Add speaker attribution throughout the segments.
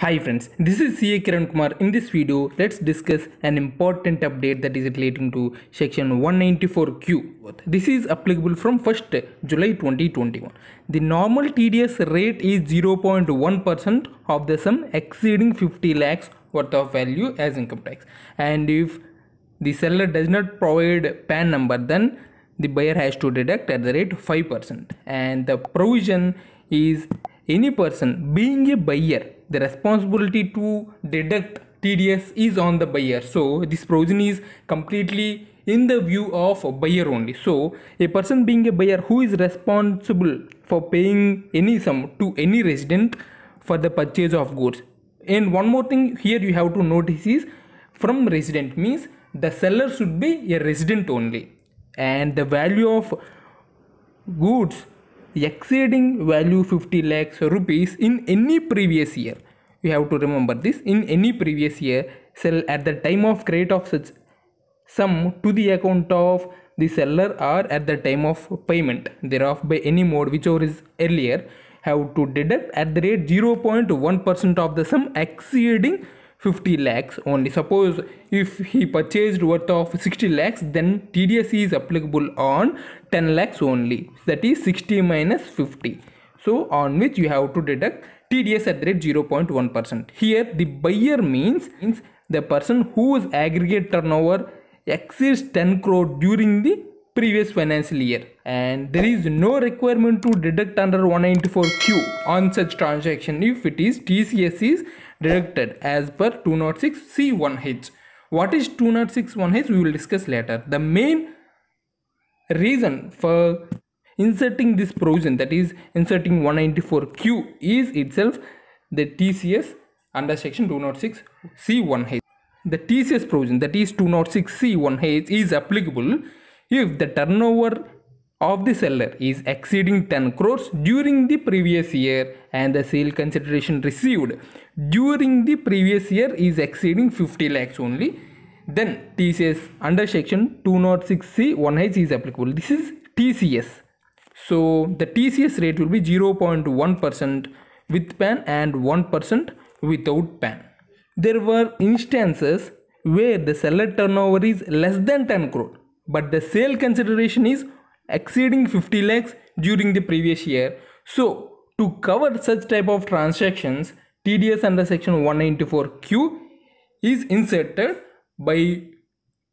Speaker 1: Hi friends, this is CA Kiran Kumar. In this video, let's discuss an important update that is relating to section 194Q. This is applicable from 1st July 2021. The normal TDS rate is 0.1% of the sum exceeding 50 lakhs worth of value as income tax. And if the seller does not provide PAN number, then the buyer has to deduct at the rate 5%. And the provision is any person being a buyer, the responsibility to deduct TDS is on the buyer. So this provision is completely in the view of a buyer only. So a person being a buyer who is responsible for paying any sum to any resident for the purchase of goods. And one more thing here you have to notice is from resident means the seller should be a resident only, and the value of goods exceeding value 50 lakhs rupees in any previous year. You have to remember this: in any previous year, sell at the time of credit of such sum to the account of the seller or at the time of payment thereof by any mode whichever is earlier, have to deduct at the rate 0.1% of the sum exceeding 50 lakhs only. Suppose if he purchased worth of 60 lakhs, then TDS is applicable on 10 lakhs only, that is 60 minus 50. So on which you have to deduct TDS at the rate 0.1%. Here the buyer means the person whose aggregate turnover exceeds 10 crore during the previous financial year, and there is no requirement to deduct under 194Q on such transaction if it is TCS is deducted as per 206C1H. What is 206C1H we will discuss later. The main reason for inserting this provision, that is inserting 194Q, is itself the TCS under section 206C1H. The TCS provision, that is 206C1H, is applicable if the turnover of the seller is exceeding 10 crores during the previous year and the sale consideration received during the previous year is exceeding 50 lakhs only, then TCS under section 206C1H is applicable. This is TCS. So the TCS rate will be 0.1% with PAN and 1% without PAN. There were instances where the seller turnover is less than 10 crore, but the sale consideration is exceeding 50 lakhs during the previous year. So to cover such type of transactions, TDS under section 194Q is inserted by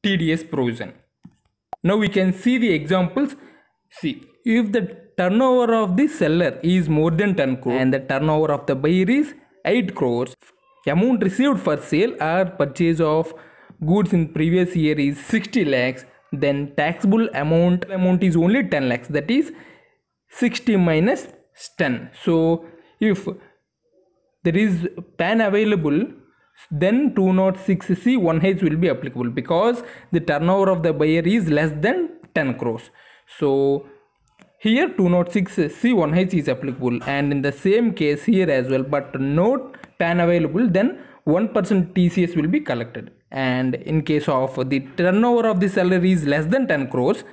Speaker 1: TDS provision. Now we can see the examples. See, if the turnover of the seller is more than 10 crore and the turnover of the buyer is 8 crores, amount received for sale or purchase of goods in previous year is 60 lakhs, then taxable amount is only 10 lakhs, that is 60 minus 10. So if there is PAN available, then 206C1H will be applicable because the turnover of the buyer is less than 10 crores. So here 206C1H is applicable, and in the same case here as well, but no PAN available, then 1% TCS will be collected. And in case of the turnover of the seller is less than 10 crores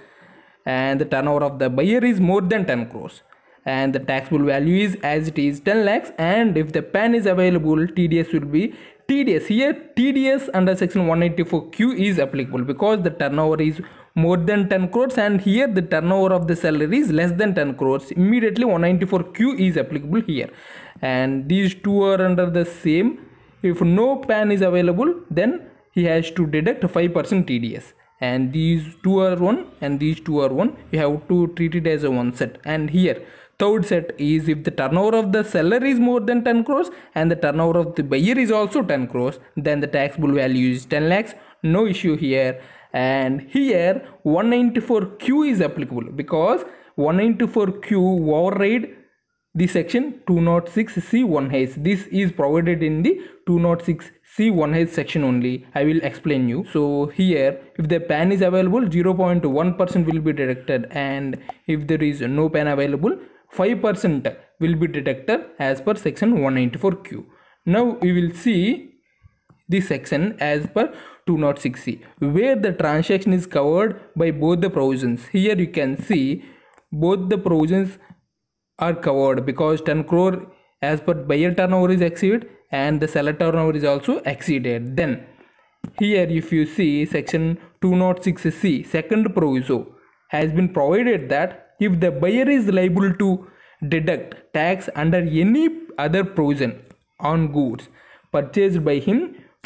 Speaker 1: and the turnover of the buyer is more than 10 crores and the taxable value is as it is 10 lakhs, and if the PAN is available, TDS will be TDS. Here TDS under section 194Q is applicable because the turnover is more than 10 crores and here the turnover of the seller is less than 10 crores. Immediately 194Q is applicable here, and these two are under the same. If no PAN is available, then he has to deduct 5% TDS, and these two are one and these two are one. You have to treat it as a one set. And here third set is if the turnover of the seller is more than 10 crores and the turnover of the buyer is also 10 crores, then the taxable value is 10 lakhs. No issue here. And here 194Q is applicable because 194Q override the section 206C1H. This is provided in the 206C1H section only. I will explain you. So here if the PAN is available, 0.1% will be deducted, and if there is no PAN available, 5% will be deducted as per section 194Q. Now we will see this section as per 206C, where the transaction is covered by both the provisions. Here you can see both the provisions are covered because 10 crore as per buyer turnover is exceeded and the seller turnover is also exceeded. Then here if you see section 206C second proviso has been provided that if the buyer is liable to deduct tax under any other provision on goods purchased by him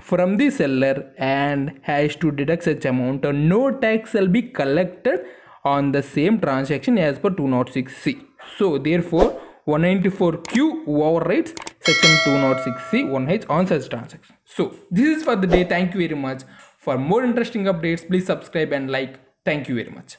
Speaker 1: from the seller and has to deduct such amount, no tax shall be collected on the same transaction as per 206C. So therefore 194Q overrides section 206C 1H on such transactions. So this is for the day. Thank you very much. For more interesting updates, please subscribe and like. Thank you very much.